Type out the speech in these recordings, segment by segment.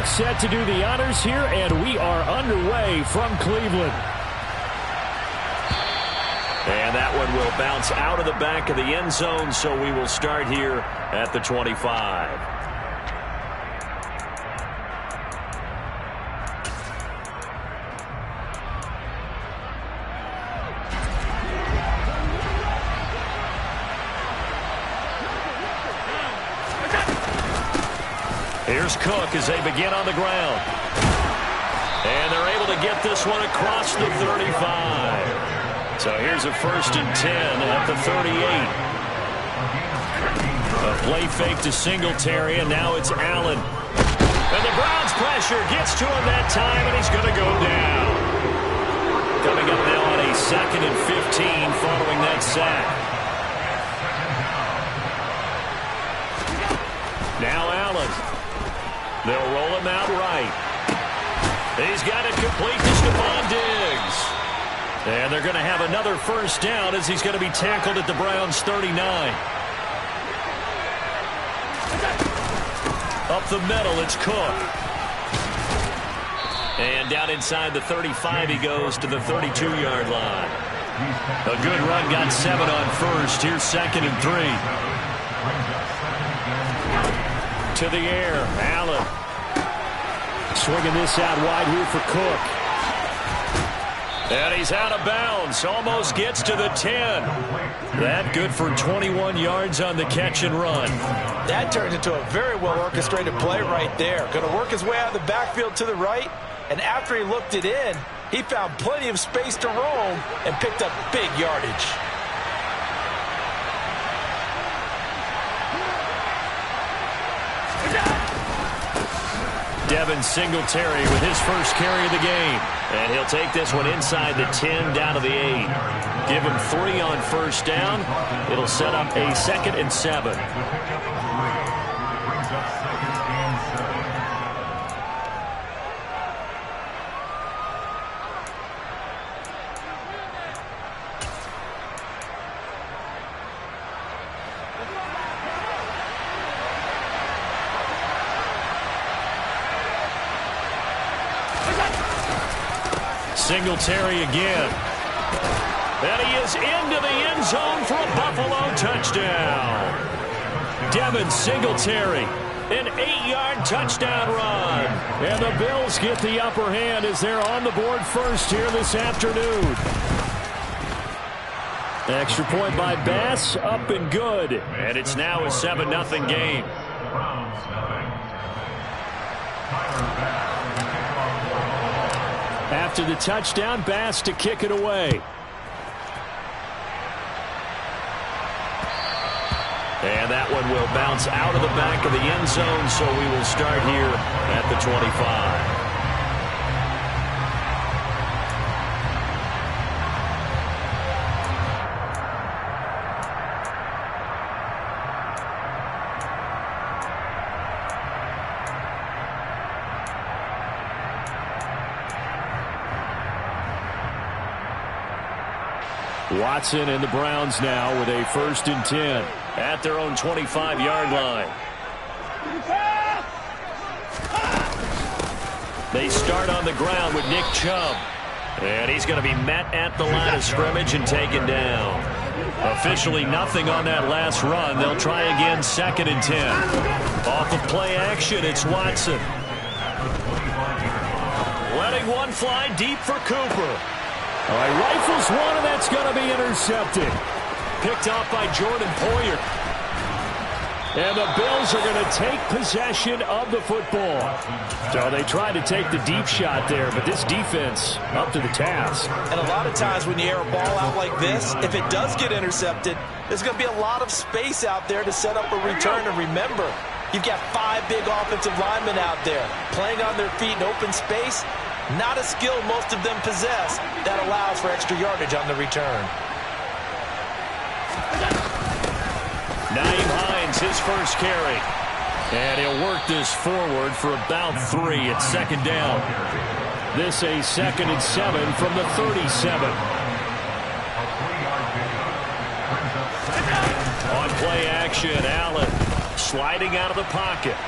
Dook set to do the honors here, and we are underway from Cleveland. And that one will bounce out of the back of the end zone, so we will start here at the 25. Here's Cook as they begin on the ground. And they're able to get this one across the 35. So here's a 1st and 10 at the 38. A play fake to Singletary, and now it's Allen. And the Browns pressure gets to him that time, and he's going to go down. Coming up now on a 2nd and 15 following that sack. Now Allen. They'll roll him out right. He's got it complete to Stephon Diggs. And they're going to have another 1st down as he's going to be tackled at the Browns' 39. Up the middle, it's Cook. And down inside the 35 he goes to the 32-yard line. A good run, got 7 on 1st. Here's 2nd and 3. To the air, Allen. Swinging this out wide here for Cook. And he's out of bounds. Almost gets to the 10. That good for 21 yards on the catch and run. That turns into a very well-orchestrated play right there. Going to work his way out of the backfield to the right. And after he looked it in, he found plenty of space to roam and picked up big yardage. Devin Singletary with his 1st carry of the game. And he'll take this one inside the 10 down to the 8. Give him 3 on 1st down. It'll set up a 2nd and 7. Singletary again. And he is into the end zone for a Buffalo touchdown. Devin Singletary, an 8-yard touchdown run. And the Bills get the upper hand as they're on the board first here this afternoon. Extra point by Bass, up and good. And it's now a 7-0 game. After the touchdown, Bass to kick it away. And that one will bounce out of the back of the end zone, so we will start here at the 25. Watson and the Browns now with a 1st and 10 at their own 25-yard line. They start on the ground with Nick Chubb. And he's going to be met at the line of scrimmage and taken down. Officially nothing on that last run. They'll try again, 2nd and 10. Off of play action, it's Watson. Letting one fly deep for Cooper. All right, rifles one, and that's going to be intercepted. Picked off by Jordan Poyer. And the Bills are going to take possession of the football. So they tried to take the deep shot there, but this defense up to the task. And a lot of times when you air a ball out like this, if it does get intercepted, there's going to be a lot of space out there to set up a return. And remember, you've got 5 big offensive linemen out there playing on their feet in open space. Not a skill most of them possess that allows for extra yardage on the return. Nyheim Hines, his 1st carry. And he'll work this forward for about 3 at 2nd down. This a 2nd and 7 from the 37. On play action, Allen sliding out of the pocket.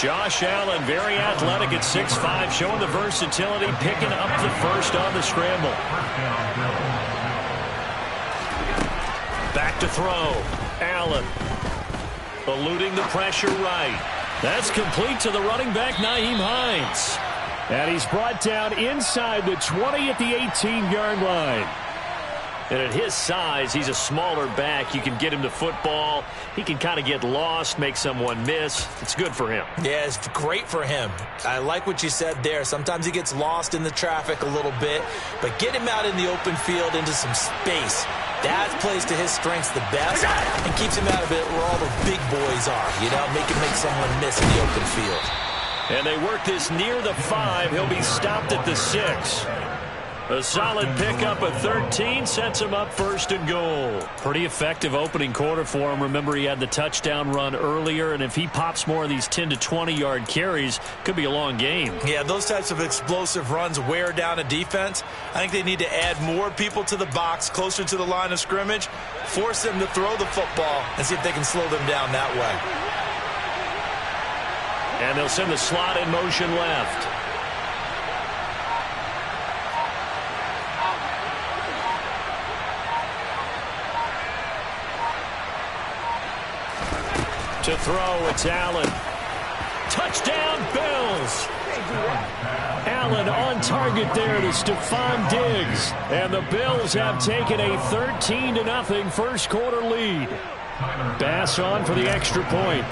Josh Allen, very athletic at 6'5", showing the versatility, picking up the first on the scramble. Back to throw. Allen eluding the pressure right. That's complete to the running back, Nyheim Hines. And he's brought down inside the 20 at the 18-yard line. And at his size, he's a smaller back. You can get him the football. He can kind of get lost, make someone miss. It's good for him. Yeah, it's great for him. I like what you said there. Sometimes he gets lost in the traffic a little bit, but get him out in the open field into some space. That plays to his strengths the best and keeps him out of it where all the big boys are. You know, make someone miss in the open field. And they work this near the 5. He'll be stopped at the 6. A solid pickup of 13 sets him up first and goal. Pretty effective opening quarter for him. Remember, he had the touchdown run earlier, and if he pops more of these 10 to 20-yard carries, could be a long game. Yeah, those types of explosive runs wear down a defense. I think they need to add more people to the box, closer to the line of scrimmage, force them to throw the football, and see if they can slow them down that way. And they'll send the slot in motion left. To throw, it's Allen. Touchdown, Bills. Allen on target there to Stephon Diggs. And the Bills have taken a 13-0 first quarter lead. Bass on for the extra point.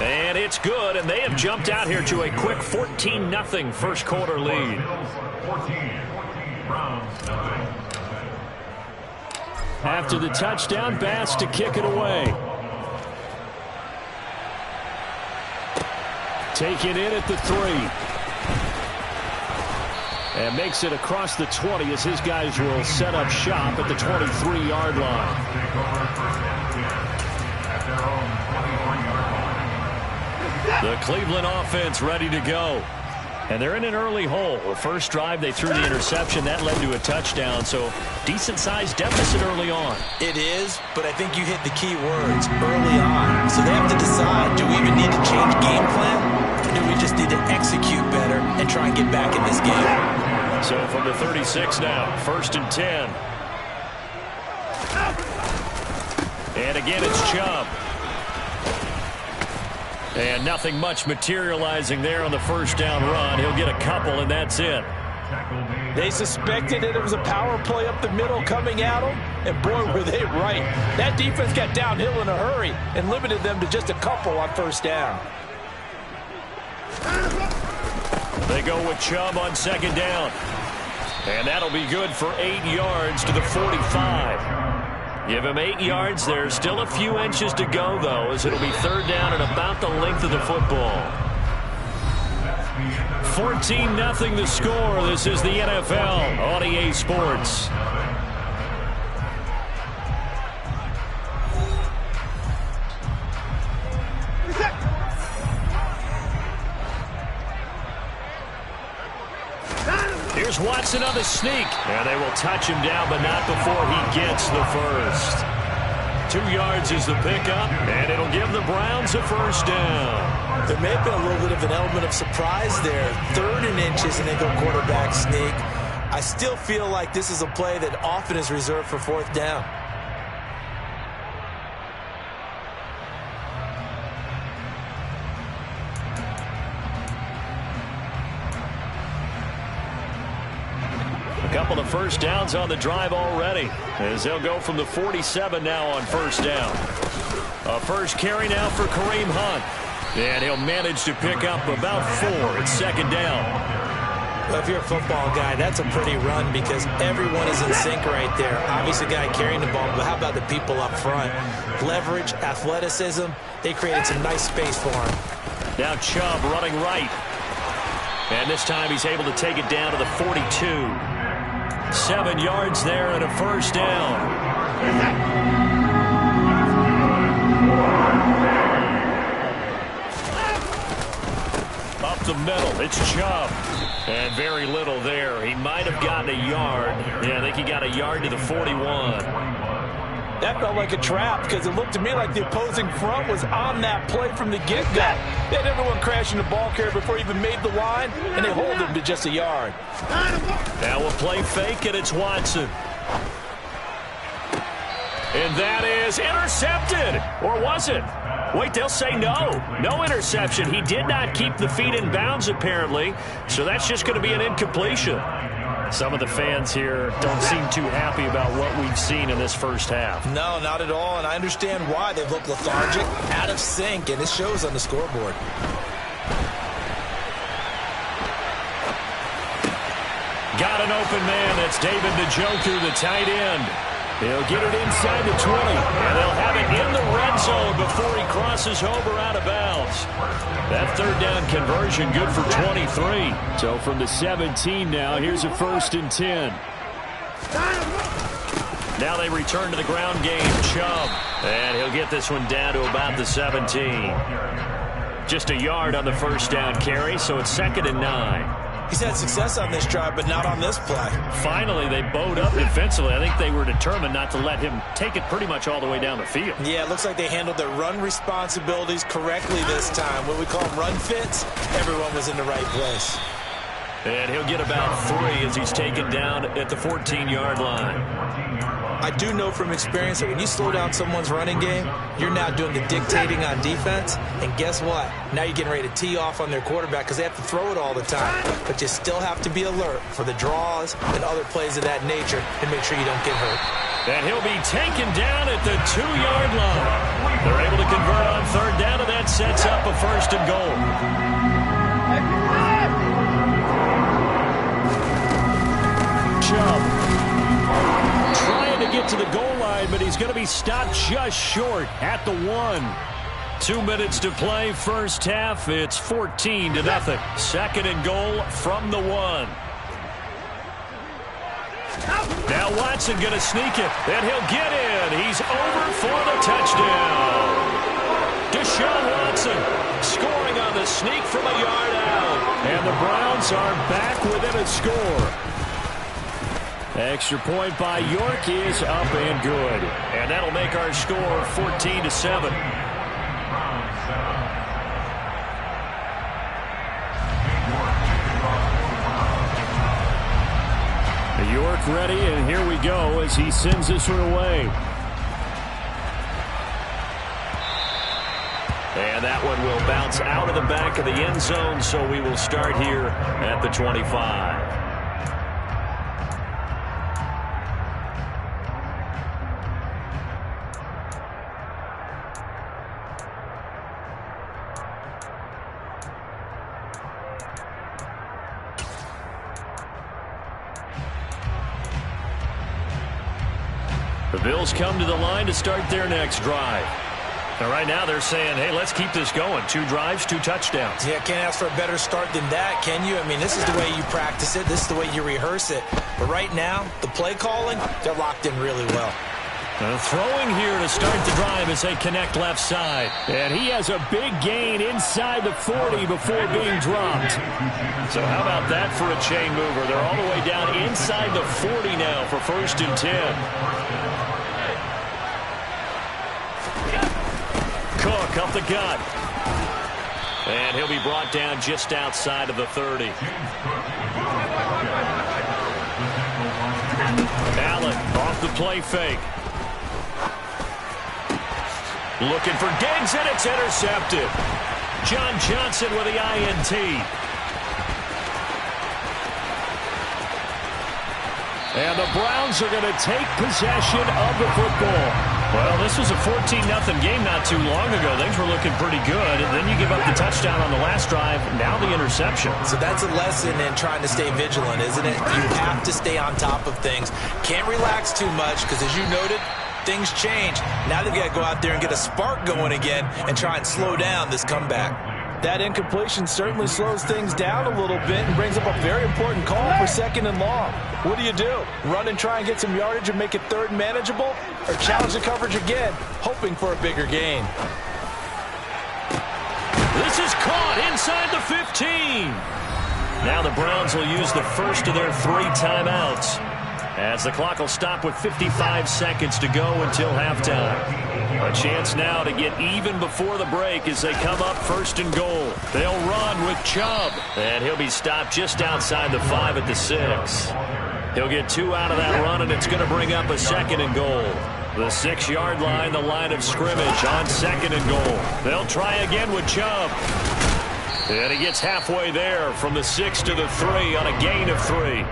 And it's good, and they have jumped out here to a quick 14-0 first quarter lead. After the touchdown, Bass to kick it away. Taken in at the 3. And makes it across the 20 as his guys will set up shop at the 23-yard line. The Cleveland offense ready to go. And they're in an early hole. The first drive, they threw the interception. That led to a touchdown, so decent-sized deficit early on. It is, but I think you hit the key words early on. So they have to decide, do we even need to change game plan? Or do we just need to execute better and try and get back in this game? So from the 36 now, 1st and 10. And again, it's Chubb. And nothing much materializing there on the first down run. He'll get a couple, and that's it. They suspected that it was a power play up the middle coming at them, and boy, were they right. That defense got downhill in a hurry and limited them to just a couple on first down. They go with Chubb on 2nd down. And that'll be good for 8 yards to the 45. Give him 8 yards there. Still a few inches to go, though, as it'll be 3rd down and about the length of the football. 14-0 the score. This is the NFL on EA Sports. Here's Watson on the sneak. And they will touch him down, but not before he gets the first. 2 yards is the pickup, and it'll give the Browns a first down. There may have been a little bit of an element of surprise there. 3rd and inches, and they go quarterback sneak. I still feel like this is a play that often is reserved for 4th down. A couple of first downs on the drive already, as they'll go from the 47 now on first down. A first carry now for Kareem Hunt. And he'll manage to pick up about 4 at 2nd down. Well, if you're a football guy, that's a pretty run because everyone is in sync right there. Obviously, the guy carrying the ball, but how about the people up front? Leverage, athleticism, they created some nice space for him. Now Chubb running right. And this time he's able to take it down to the 42. 7 yards there and a first down. Up the middle, it's Chubb. And very little there. He might have gotten a yard. Yeah, I think he got a yard to the 41. That felt like a trap because it looked to me like the opposing front was on that play from the get-go. They had everyone crashing the ball carrier before he even made the line, and they hold him to just a yard. Now we'll play fake, and it's Watson. And that is intercepted. Or was it? Wait, they'll say no. No interception. He did not keep the feet in bounds, apparently, so that's just going to be an incompletion. Some of the fans here don't seem too happy about what we've seen in this first half. No, not at all, and I understand why. They've looked lethargic, out of sync, and it shows on the scoreboard. Got an open man. That's David the Joker, the tight end. He'll get it inside the 20, and they'll have it in the red zone before he crosses over out of bounds. That third down conversion good for 23. So from the 17 now, here's a 1st and 10. Now they return to the ground game. Chubb, and he'll get this one down to about the 17. Just a yard on the first down carry, so it's 2nd and 9. He's had success on this drive, but not on this play. Finally, they bowed up defensively. I think they were determined not to let him take it pretty much all the way down the field. Yeah, it looks like they handled their run responsibilities correctly this time. What we call them run fits, everyone was in the right place. And he'll get about 3 as he's taken down at the 14-yard line. I do know from experience that when you slow down someone's running game, you're now doing the dictating on defense. And guess what? Now you're getting ready to tee off on their quarterback because they have to throw it all the time. But you still have to be alert for the draws and other plays of that nature and make sure you don't get hurt. And he'll be taken down at the 2-yard line. They're able to convert on 3rd down, and that sets up a 1st and goal. Chubb trying to get to the goal line, but he's going to be stopped just short at the 1. 2 minutes to play, first half. It's 14-0. 2nd and goal from the 1. Now Watson going to sneak it, and he'll get in. He's over for the touchdown. Deshaun Watson scoring on the sneak from a yard out. And the Browns are back within a score. Extra point by York is up and good. And that'll make our score 14-7. York ready, and here we go as he sends this one away. And that one will bounce out of the back of the end zone, so we will start here at the 25. The Bills come to the line to start their next drive. And right now they're saying, hey, let's keep this going. 2 drives, 2 touchdowns. Yeah, can't ask for a better start than that, can you? I mean, this is the way you practice it. This is the way you rehearse it. But right now, the play calling, they're locked in really well. Throwing here to start the drive as they connect left side. And he has a big gain inside the 40 before being dropped. So how about that for a chain mover? They're all the way down inside the 40 now for 1st and 10. Cook up the gut. And he'll be brought down just outside of the 30. Allen off the play fake. Looking for Diggs, and it's intercepted. John Johnson with the INT. And the Browns are going to take possession of the football. Well, this was a 14-0 game not too long ago. Things were looking pretty good. And then you give up the touchdown on the last drive. Now the interception. So that's a lesson in trying to stay vigilant, isn't it? You have to stay on top of things. Can't relax too much because, as you noted, things change. Now they've got to go out there and get a spark going again and try and slow down this comeback. That incompletion certainly slows things down a little bit and brings up a very important call for 2nd and long. What do? Run and try and get some yardage and make it 3rd manageable? Or challenge the coverage again, hoping for a bigger gain? This is caught inside the 15. Now the Browns will use the first of their 3 timeouts. as the clock will stop with 55 seconds to go until halftime. A chance now to get even before the break as they come up 1st and goal. They'll run with Chubb, and he'll be stopped just outside the 5 at the 6. He'll get 2 out of that run, and it's going to bring up a 2nd and goal. The 6-yard line, the line of scrimmage on 2nd and goal. They'll try again with Chubb. And he gets halfway there from the 6 to the 3 on a gain of 3.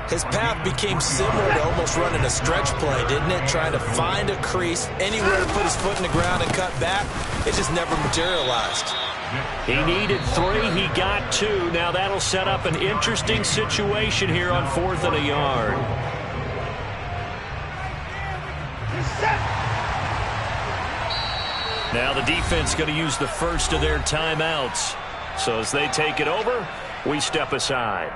His path became similar to almost running a stretch play, didn't it? Trying to find a crease, anywhere to put his foot in the ground and cut back. It just never materialized. He needed 3. He got 2. Now that'll set up an interesting situation here on 4th and a yard. Now the defense going to use the first of their timeouts. So as they take it over, we step aside.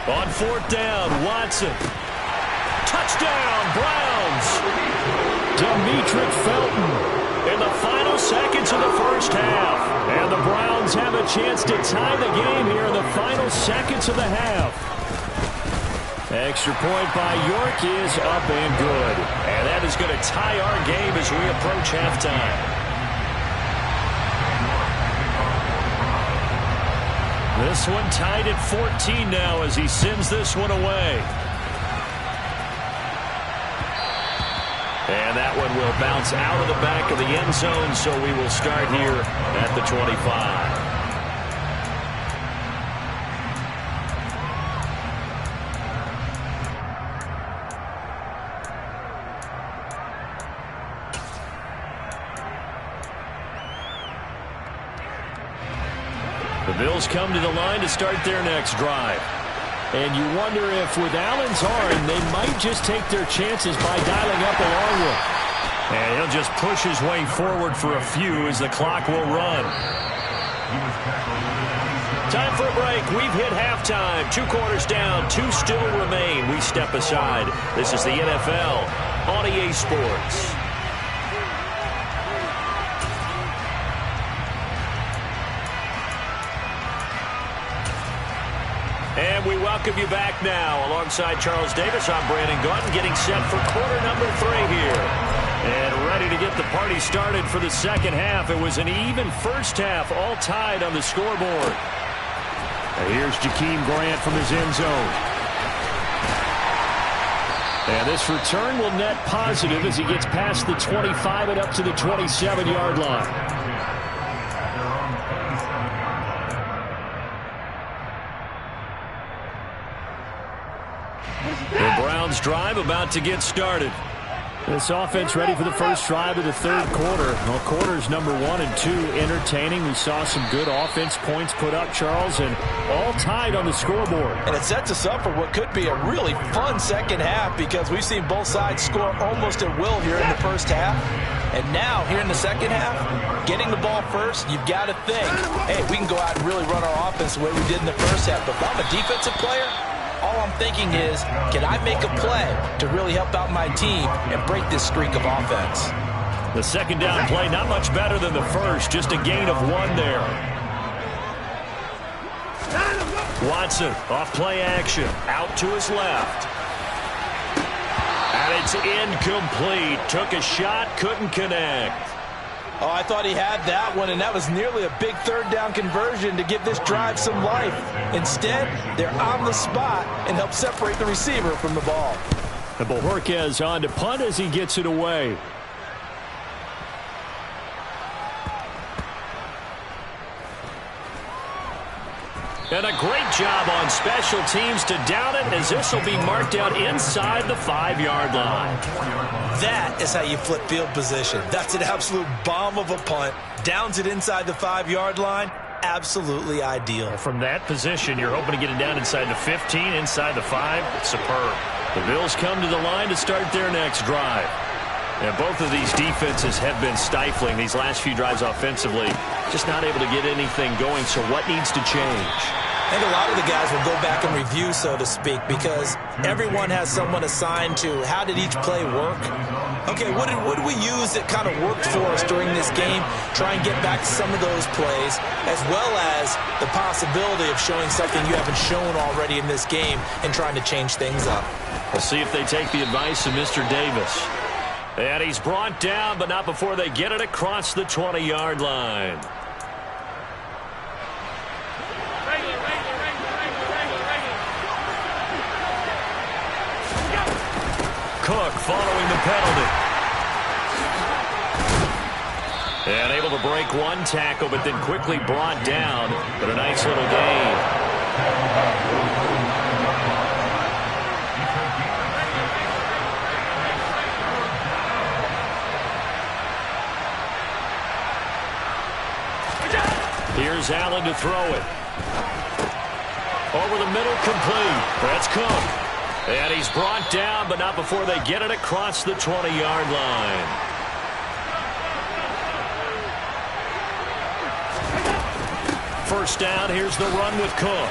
On 4th down, Watson. Touchdown, Browns. Demetric Felton in the final seconds of the first half. And the Browns have a chance to tie the game here in the final seconds of the half. Extra point by York is up and good. And that is going to tie our game as we approach halftime. This one tied at 14 now as he sends this one away. And that one will bounce out of the back of the end zone, so we will start here at the 25. The Bills come to the line to start their next drive. And you wonder if with Allen's arm, they might just take their chances by dialing up a long one. And he'll just push his way forward for a few as the clock will run. Time for a break. We've hit halftime. 2 quarters down. 2 still remain. We step aside. This is the NFL on EA Sports. And we welcome you back now. Alongside Charles Davis, I'm Brandon Gaudin, getting set for quarter number 3 here. And ready to get the party started for the second half. It was an even first half, all tied on the scoreboard. And here's Jakeem Grant from his end zone. And this return will net positive as he gets past the 25 and up to the 27-yard line. The Browns drive about to get started. This offense ready for the first drive of the third quarter. Well, quarters number 1 and 2 entertaining. We saw some good offense points put up, Charles, and all tied on the scoreboard. And it sets us up for what could be a really fun second half because we've seen both sides score almost at will here in the first half. And now, here in the second half, getting the ball first, you've got to think, hey, we can go out and really run our offense the way we did in the first half. But if I'm a defensive player, all I'm thinking is, can I make a play to really help out my team and break this streak of offense? The second down play, not much better than the first, just a gain of 1 there. Watson, off play action, out to his left. And it's incomplete. Took a shot, couldn't connect. Oh, I thought he had that one, and that was nearly a big third down conversion to give this drive some life. Instead, they're on the spot and help separate the receiver from the ball. And Bojorquez on to punt as he gets it away. And a great job on special teams to down it as this will be marked out inside the 5-yard line. That is how you flip field position. That's an absolute bomb of a punt. Downs it inside the 5-yard line. Absolutely ideal. From that position, you're hoping to get it down inside the 15, inside the 5. Superb. The Bills come to the line to start their next drive. And both of these defenses have been stifling these last few drives offensively. Just not able to get anything going, so what needs to change? I think a lot of the guys will go back and review, so to speak, because everyone has someone assigned to how did each play work. Okay, what did we use that kind of worked for us during this game? Try and get back to some of those plays, as well as the possibility of showing something you haven't shown already in this game and trying to change things up. We'll see if they take the advice of Mr. Davis. And he's brought down, but not before they get it across the 20-yard line. Cook following the penalty. And able to break one tackle, but then quickly brought down. But a nice little gain. Here's Allen to throw it. Over the middle, complete. That's Cook. And he's brought down, but not before they get it across the 20-yard line. First down, here's the run with Cook.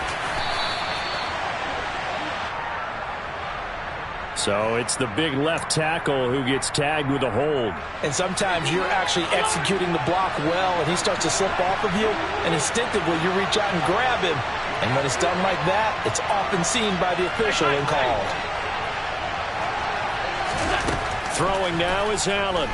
So it's the big left tackle who gets tagged with a hold. And sometimes you're actually executing the block well, and he starts to slip off of you, and instinctively you reach out and grab him. And when it's done like that, it's often seen by the official and called. Throwing now is Allen.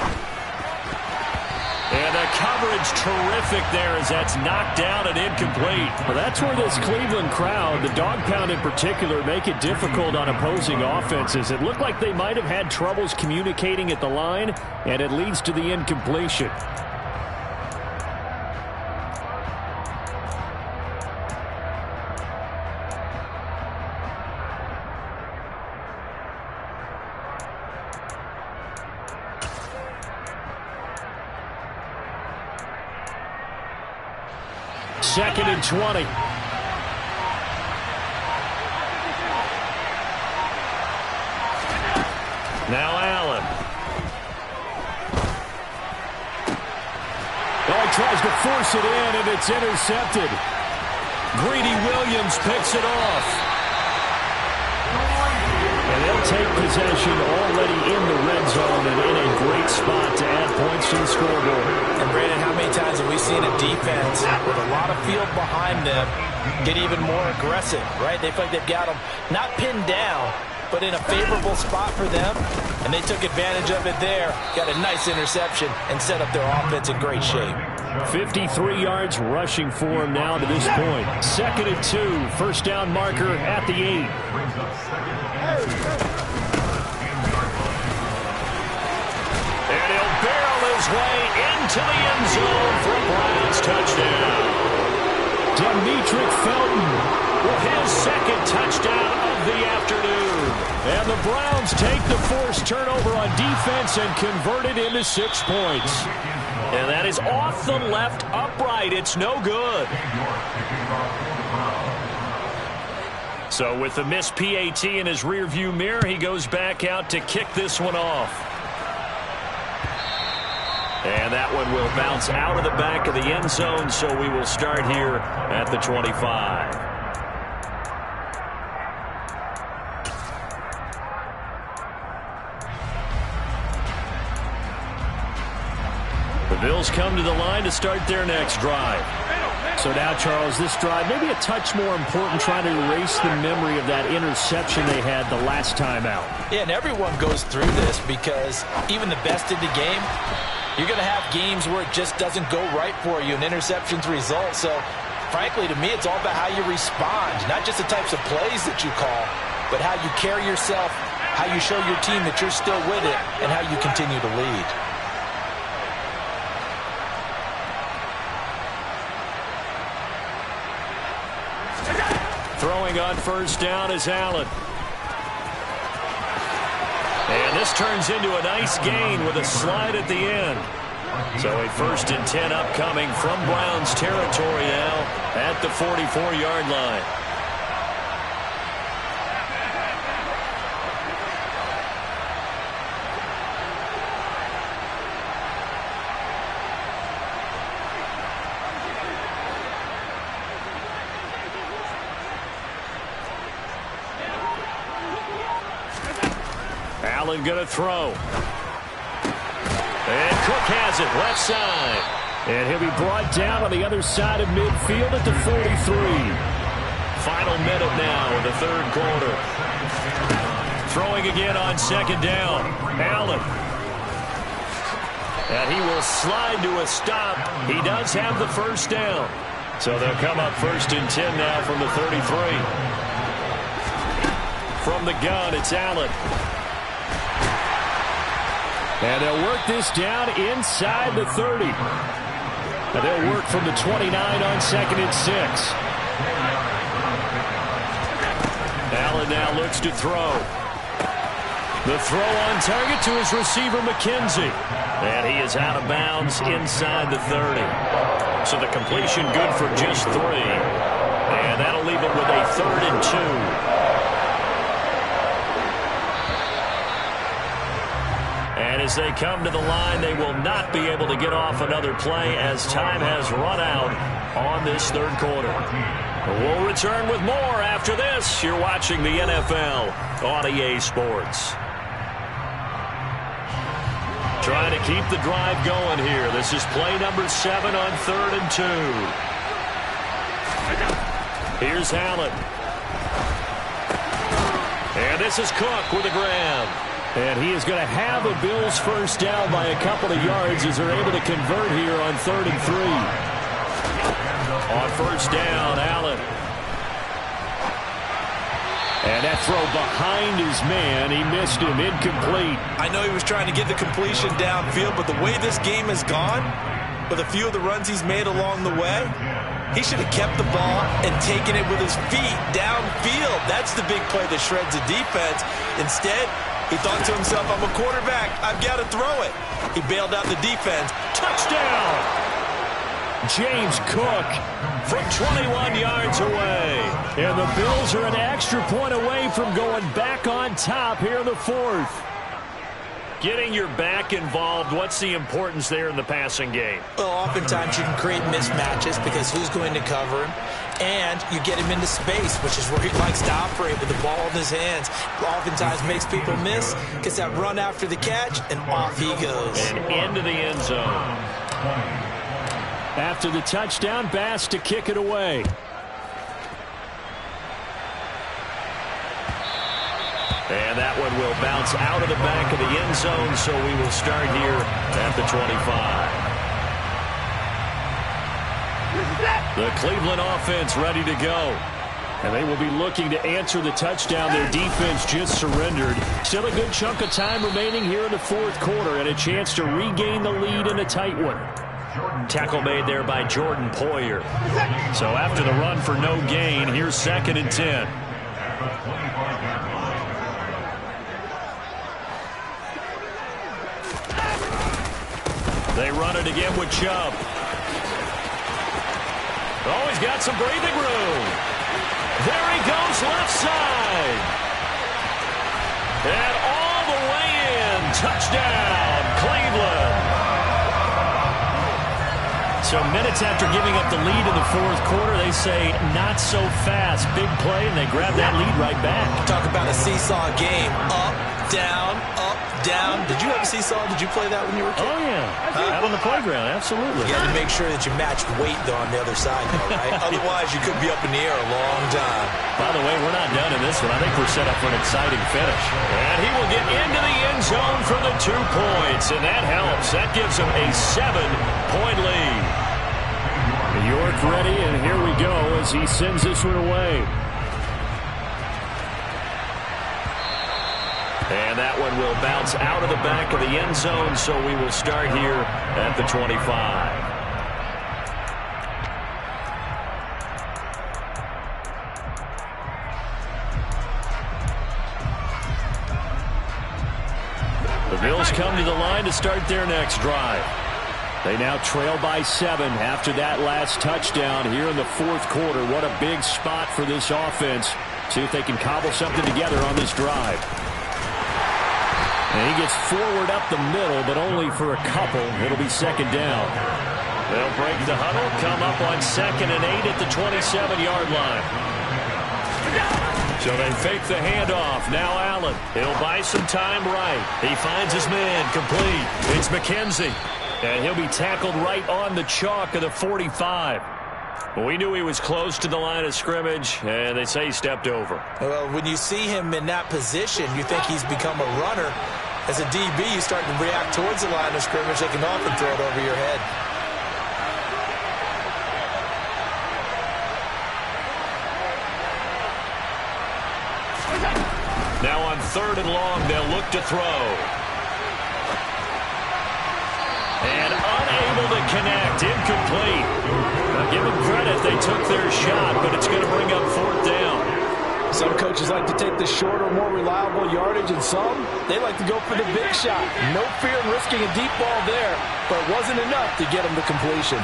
And the coverage terrific there as that's knocked down and incomplete. Well, that's where this Cleveland crowd, the dog pound in particular, make it difficult on opposing offenses. It looked like they might have had troubles communicating at the line, and it leads to the incompletion. Second and 20. Now Allen. Oh, he tries to force it in, and it's intercepted. Greedy Williams picks it off. And they'll take possession already in the red zone and in a great spot to add points to the scoreboard. And Brandon, how many times have we seen a defense with a lot of field behind them get even more aggressive, right? They feel like they've got them not pinned down, but in a favorable spot for them, and they took advantage of it there, got a nice interception, and set up their offense in great shape. 53 yards rushing for him now to this point. Second and 2, first down marker at the 8. And he'll barrel his way into the end zone for a Browns touchdown. Demetric Felton with his second touchdown of the afternoon. And the Browns take the forced turnover on defense and convert it into 6 points. And that is off the left upright. It's no good. So with the missed PAT in his rearview mirror, he goes back out to kick this one off. And that one will bounce out of the back of the end zone, so we will start here at the 25. The Bills come to the line to start their next drive. So now, Charles, this drive maybe a touch more important, trying to erase the memory of that interception they had the last time out. Yeah, and everyone goes through this because even the best in the game, you're going to have games where it just doesn't go right for you and interceptions result. So, frankly, to me, it's all about how you respond, not just the types of plays that you call, but how you carry yourself, how you show your team that you're still with it, and how you continue to lead. Throwing on first down is Allen. And this turns into a nice gain with a slide at the end. So a 1st and 10 upcoming from Browns territory now at the 44-yard line. Allen going to throw. And Cook has it left side. And he'll be brought down on the other side of midfield at the 43. Final minute now in the third quarter. Throwing again on second down. Allen. And he will slide to a stop. He does have the first down. So they'll come up 1st and 10 now from the 33. From the gun, it's Allen. And they'll work this down inside the 30. And they'll work from the 29 on 2nd and 6. Allen now looks to throw. The throw on target to his receiver, McKenzie. And he is out of bounds inside the 30. So the completion good for just 3. And that'll leave him with a 3rd and 2. And as they come to the line, they will not be able to get off another play as time has run out on this third quarter. We'll return with more after this. You're watching the NFL on EA Sports. Trying to keep the drive going here. This is play number 7 on 3rd and 2. Here's Allen. And this is Cook with a grab. And he is going to have a Bills first down by a couple of yards as they're able to convert here on 3rd and 3. On first down, Allen. And that throw behind his man, he missed him, incomplete. I know he was trying to get the completion downfield, but the way this game has gone, with a few of the runs he's made along the way, he should have kept the ball and taken it with his feet downfield. That's the big play that shreds the defense. Instead, he thought to himself, I'm a quarterback. I've got to throw it. He bailed out the defense. Touchdown! James Cook from 21 yards away. And the Bills are an extra point away from going back on top here in the 4th. Getting your back involved, what's the importance there in the passing game? Well, oftentimes you can create mismatches because who's going to cover him? And you get him into space, which is where he likes to operate with the ball in his hands. Oftentimes makes people miss, gets that run after the catch, and off he goes. And into the end zone. After the touchdown, Bass to kick it away. And that one will bounce out of the back of the end zone, so we will start here at the 25. The Cleveland offense ready to go. And they will be looking to answer the touchdown their defense just surrendered. Still a good chunk of time remaining here in the 4th quarter and a chance to regain the lead in a tight one. Tackle made there by Jordan Poyer. So after the run for no gain, here's 2nd and 10. They run it again with Chubb. Oh, he's got some breathing room. There he goes left side. And all the way in. Touchdown, Cleveland. So minutes after giving up the lead in the 4th quarter, they say not so fast. Big play, and they grab that lead right back. Talk about a seesaw game. Up, down, up, down. Did you have a seesaw? Did you play that when you were a kid? Oh, yeah. Out on the playground, absolutely. You had to make sure that you matched weight, though, on the other side, though, right? Otherwise, you could be up in the air a long time. By the way, we're not done in this one. I think we're set up for an exciting finish. And he will get into the end zone for the 2 points, and that helps. That gives him a 7-point lead. York ready, and here we go as he sends this one away. And that one will bounce out of the back of the end zone, so we will start here at the 25. The Bills come to the line to start their next drive. They now trail by 7 after that last touchdown here in the 4th quarter. What a big spot for this offense. See if they can cobble something together on this drive. And he gets forward up the middle, but only for a couple. It'll be 2nd down. They'll break the huddle, come up on 2nd and 8 at the 27-yard line. So they fake the handoff. Now Allen. He'll buy some time right. He finds his man complete. It's McKenzie. And he'll be tackled right on the chalk of the 45. Well, we knew he was close to the line of scrimmage, and they say he stepped over. Well, when you see him in that position, you think he's become a runner. As a DB, you start to react towards the line of scrimmage. They can often throw it over your head. Now on 3rd and long, they'll look to throw. And unable to connect. Incomplete. Now give them credit. They took their shot, but it's going to bring up 4th down. Some coaches like to take the shorter, more reliable yardage, and some, they like to go for the big shot. No fear in risking a deep ball there, but it wasn't enough to get them to completion.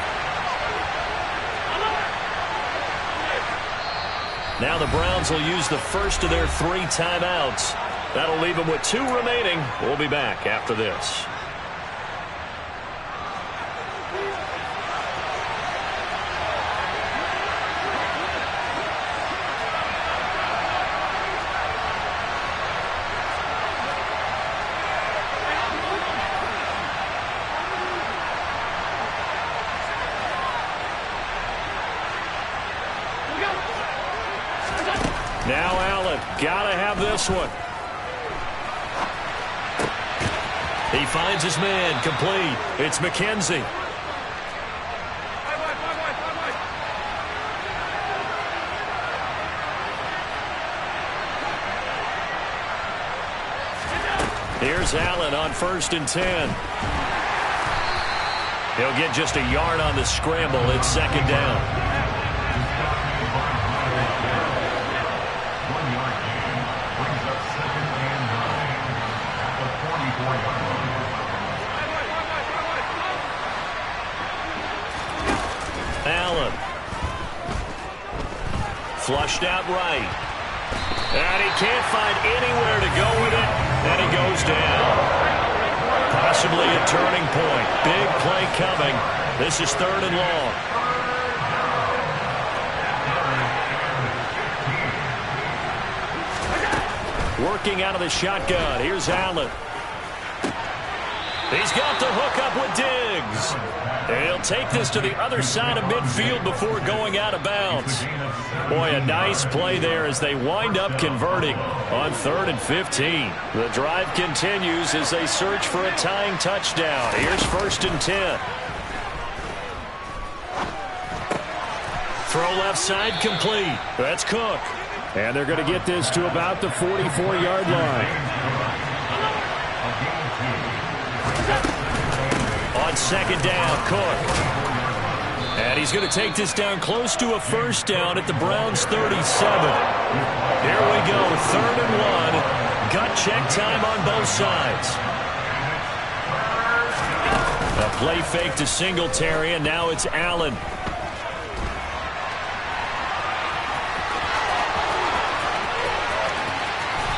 Now the Browns will use the first of their 3 timeouts. That'll leave them with 2 remaining. We'll be back after this. Now Allen, gotta have this one. He finds his man complete. It's McKenzie. Here's Allen on 1st and 10. He'll get just a yard on the scramble. It's 2nd down. Allen. Flushed out right. And he can't find anywhere to go with it. And he goes down. Possibly a turning point. Big play coming. This is 3rd and long. Working out of the shotgun. Here's Allen. He's got the hook up with Diggs. And he'll take this to the other side of midfield before going out of bounds. Boy, a nice play there as they wind up converting on 3rd and 15. The drive continues as they search for a tying touchdown. Here's 1st and 10. Throw left side complete. That's Cook. And they're going to get this to about the 44-yard line. On 2nd down, Cook. And he's going to take this down close to a 1st down at the Browns' 37. Here we go, 3rd and 1. Gut check time on both sides. A play fake to Singletary, and now it's Allen.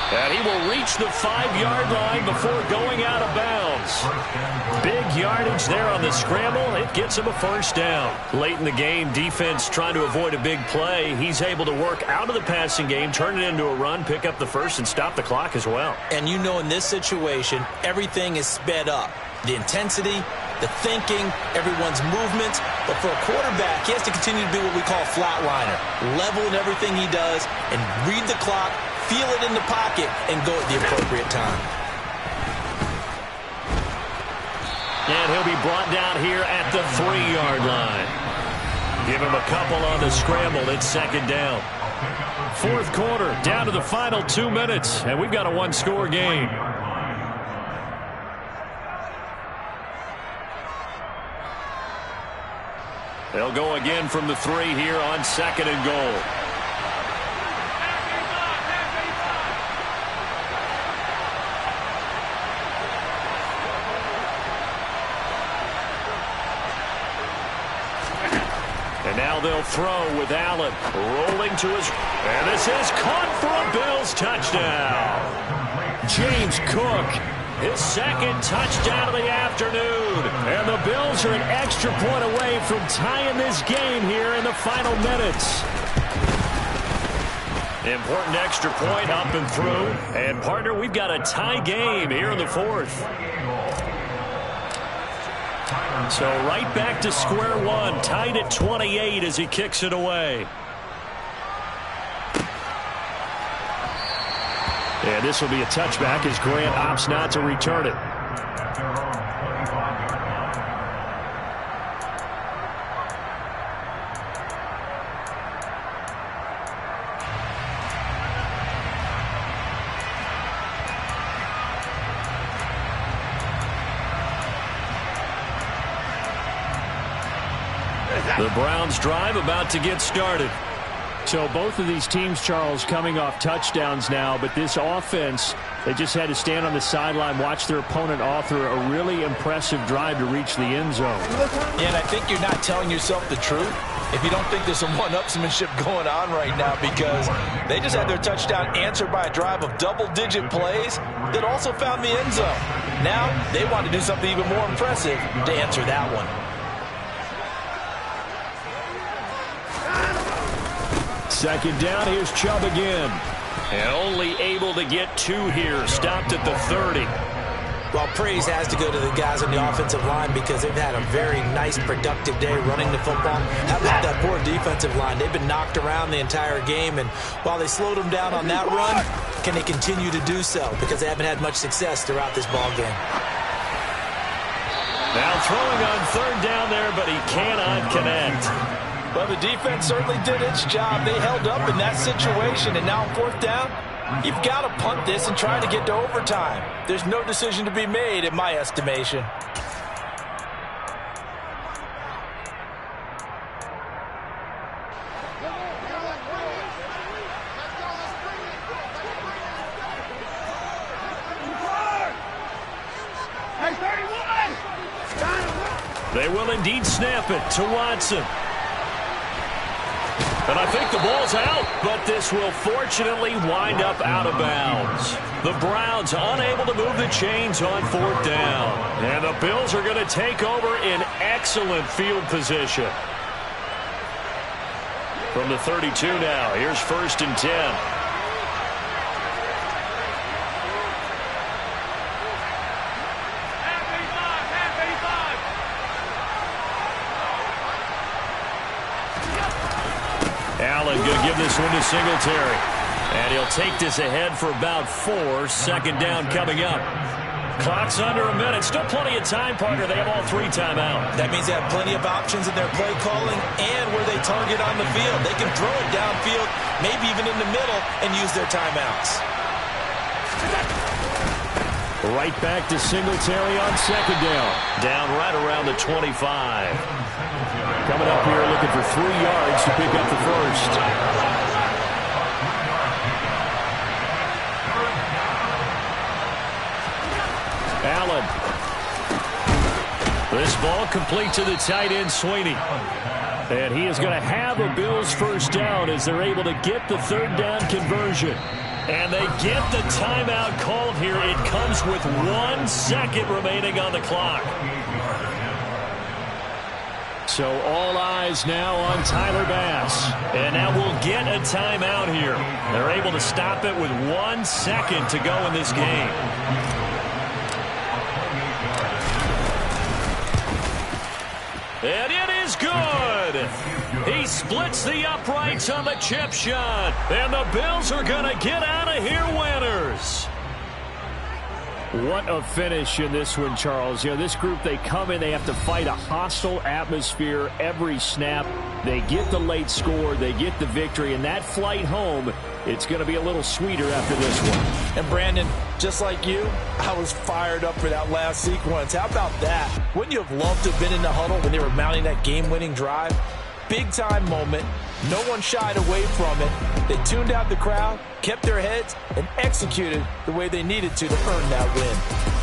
And he will reach the 5-yard line before going out of bounds. Big yardage there on the scramble. It gets him a 1st down. Late in the game, defense trying to avoid a big play. He's able to work out of the passing game, turn it into a run, pick up the 1st, and stop the clock as well. And you know in this situation, everything is sped up. The intensity, the thinking, everyone's movements. But for a quarterback, he has to continue to be what we call a flatliner. Level in everything he does and read the clock, feel it in the pocket, and go at the appropriate time. And he'll be brought down here at the 3-yard line. Give him a couple on the scramble. It's 2nd down. 4th quarter, down to the final 2 minutes, and we've got a 1-score game. They'll go again from the 3 here on 2nd and goal. And now they'll throw with Allen rolling to his... And this is caught for a Bills touchdown. James Cook, his 2nd touchdown of the afternoon. And the Bills are an extra point away from tying this game here in the final minutes. Important extra point up and through. And, partner, we've got a tie game here in the fourth. So right back to square one, tied at 28 as he kicks it away. And this will be a touchback as Grant opts not to return it. The Browns drive about to get started. So both of these teams, Charles, coming off touchdowns now, but this offense, they just had to stand on the sideline, watch their opponent author a really impressive drive to reach the end zone. Yeah, and I think you're not telling yourself the truth if you don't think there's some one-upsmanship going on right now, because they just had their touchdown answered by a drive of double-digit plays that also found the end zone. Now they want to do something even more impressive to answer that one. Second down, here's Chubb again. And only able to get 2 here, stopped at the 30. Well, praise has to go to the guys on the offensive line because they've had a very nice, productive day running the football. How about that poor defensive line? They've been knocked around the entire game, and while they slowed them down on that run, can they continue to do so? Because they haven't had much success throughout this ball game. Now throwing on third down there, but he cannot connect. Well, the defense certainly did its job. They held up in that situation, and now on fourth down, you've got to punt this and try to get to overtime. There's no decision to be made, in my estimation. They will indeed snap it to Watson. And I think the ball's out, but this will fortunately wind up out of bounds. The Browns unable to move the chains on fourth down. And the Bills are going to take over in excellent field position. From the 32 now, here's 1st and 10. Allen going to give this one to Singletary. And he'll take this ahead for about 4. Second down coming up. Clock's under a minute. Still plenty of time, partner. They have all 3 timeouts. That means they have plenty of options in their play calling and where they target on the field. They can throw it downfield, maybe even in the middle, and use their timeouts. Right back to Singletary on second down. Down right around the 25. Coming up here looking for 3 yards to pick up the first. Allen. This ball complete to the tight end, Sweeney. And he is going to have a Bills first down as they're able to get the third down conversion. And they get the timeout called here. It comes with 1 second remaining on the clock. So all eyes now on Tyler Bass. And now we'll get a timeout here. They're able to stop it with 1 second to go in this game. And it is good. He splits the uprights on the chip shot. And the Bills are going to get out of here winners. What a finish in this one, Charles. You know, this group, they come in, they have to fight a hostile atmosphere every snap. They get the late score, they get the victory, and that flight home, it's going to be a little sweeter after this one. And Brandon, just like you, I was fired up for that last sequence. How about that? Wouldn't you have loved to have been in the huddle when they were mounting that game-winning drive? Big-time moment. No one shied away from it. They tuned out the crowd, kept their heads, and executed the way they needed to earn that win.